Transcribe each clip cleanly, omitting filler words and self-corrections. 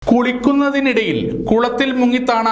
കുളിക്കുന്നതിനിടയിൽ കുളത്തിൽ മുങ്ങിത്താണ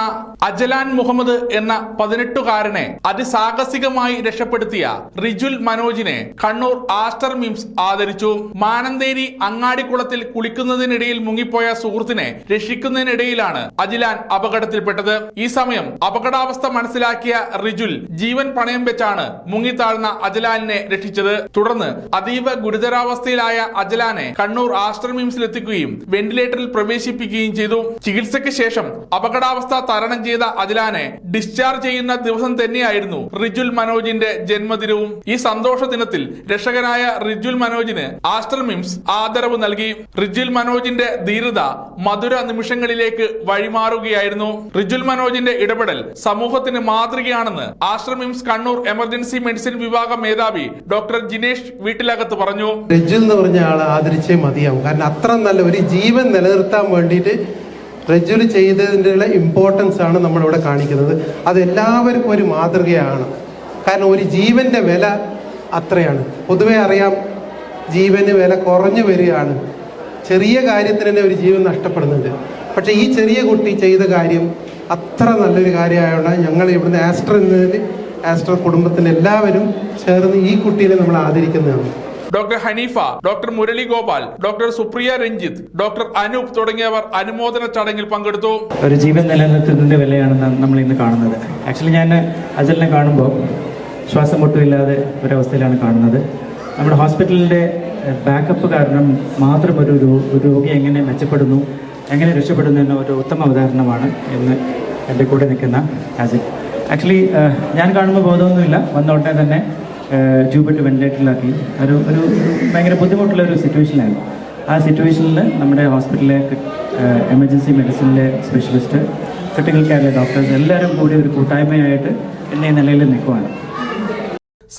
അജലാൻ മുഹമ്മദ് എന്ന 18-കാരനെ അതിസാഹസികമായി രക്ഷപ്പെടുത്തിയ റിജുൽ മനോജിനെ കണ്ണൂർ ആസ്റ്റർ മിംസ് ആദരിച്ചു. മാനന്തേരി അങ്ങാടിക്കുളത്തിൽ കുളിക്കുന്നതിനിടയിൽ മുങ്ങിപ്പോയ സുഹൃത്തിനെ രക്ഷിക്കുന്നതിനിടയിലാണ് അജലാൻ അപകടത്തിൽപ്പെട്ടത്. ഈ സമയം അപകടാവസ്ഥ മനസ്സിലാക്കിയ റിജുൽ ജീവൻ പണയം വെച്ചാണ് മുങ്ങിത്താഴ്ന്ന അജലാലിനെ രക്ഷിച്ചത്. തുടർന്ന് അതീവ ഗുരുതരാവസ്ഥയിലായ അജലാനെ കണ്ണൂർ ആസ്റ്റർ മിംസിലെത്തിക്കുകയും വെന്റിലേറ്ററിൽ പ്രവേശിപ്പിക്കുകയും ചെയ്തു. ചികിത്സയ്ക്ക് ശേഷം അപകടാവസ്ഥ തരണം ചെയ്ത അജലാനെ ഡിസ്ചാർജ് ചെയ്യുന്ന ദിവസം തന്നെയായിരുന്നു റിജുൽ മനോജിന്റെ ജന്മദിനവും. ഈ സന്തോഷ ദിനത്തിൽ രക്ഷകനായ റിജുൽ മനോജിന് ആസ്റ്റർ മിംസ് ആദരവ് നൽകി. റിജുൽ മനോജിന്റെ ധീരത മധുര നിമിഷങ്ങളിലേക്ക് വഴിമാറുകയായിരുന്നു. റിജുൽ മനോജിന്റെ ഇടപെടൽ സമൂഹത്തിന് മാതൃകയാണെന്ന് Aster MIMS Kannur emergency medicine വിഭാഗം മേധാവി ഡോക്ടർ ജിനേഷ് വീട്ടിലകത്ത് പറഞ്ഞു. റിജുൽ എന്ന് പറഞ്ഞ ആളെ ആദരിച്ചേ മതിയാവും. കാരണം അത്ര നല്ല ഒരു ജീവൻ നിലനിർത്താൻ വേണ്ടിയിട്ട് റിജുൽ ചെയ്തതിൻ്റെ ഇമ്പോർട്ടൻസ് ആണ് നമ്മളിവിടെ കാണിക്കുന്നത്. അതെല്ലാവർക്കും ഒരു മാതൃകയാണ്. കാരണം ഒരു ജീവന്റെ വില അത്രയാണ്. പൊതുവെ അറിയാം, ജീവന് വില കുറഞ്ഞു വരികയാണ്. ചെറിയ കാര്യത്തിന് തന്നെ ഒരു ജീവൻ നഷ്ടപ്പെടുന്നുണ്ട്. പക്ഷേ ഈ ചെറിയ കുട്ടി ചെയ്ത കാര്യം അത്ര നല്ലൊരു കാര്യമായതുകൊണ്ട് ഞങ്ങൾ ഇവിടുന്ന് ആസ്റ്റർ കുടുംബത്തിൻ്റെ എല്ലാവരും ചേർന്ന് ഈ കുട്ടീനെ നമ്മൾ ആദരിക്കുന്നതാണ്. Doctor Haneefa, doctor Murali Gopal, doctor Supriya Ranjith, doctor Anoop തുടങ്ങിയവർ അനുമോദന ചടങ്ങിൽ പങ്കെടുത്തു. ഒരു ജീവൻ നിലനിർത്തുന്നതിന്റെ വിലയാണ് നമ്മൾ ഇന്ന് കാണുന്നത്. ആക്ച്വലി ഞാൻ അജലിനെ കാണുമ്പോൾ ശ്വാസം മുട്ടുമില്ലാതെ ഒരവസ്ഥയിലാണ് കാണുന്നത്. നമ്മുടെ ഹോസ്പിറ്റലിൻ്റെ ബാക്കപ്പ് കാരണം മാത്രം ഒരു രോഗി എങ്ങനെ മെച്ചപ്പെടുന്നു, എങ്ങനെ രക്ഷപ്പെടുന്നു എന്ന ഒരു ഉത്തമ ഉദാഹരണമാണ് ഇന്ന് എൻ്റെ കൂടെ നിൽക്കുന്ന അജൽ. ആക്ച്വലി ഞാൻ കാണുമ്പോൾ ബോധമൊന്നുമില്ല, വന്നോട്ടെ തന്നെ ട്യൂബിട്ട് വെന്റിലേറ്ററിലാക്കി. ഒരു ഭയങ്കര ബുദ്ധിമുട്ടുള്ള ഒരു സിറ്റുവേഷനായിരുന്നു. ആ സിറ്റുവേഷനിൽ നമ്മുടെ ഹോസ്പിറ്റലിലെ എമർജൻസി മെഡിസിനിലെ സ്പെഷ്യലിസ്റ്റ്, ക്രിട്ടിക്കൽ കെയറിലെ ഡോക്ടേഴ്സ് എല്ലാവരും കൂടി ഒരു കൂട്ടായ്മയായിട്ട് എന്നെ ഈ നിലയിൽ നിൽക്കുവാണ്.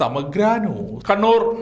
സമഗ്ര ന്യൂസ്, കണ്ണൂർ.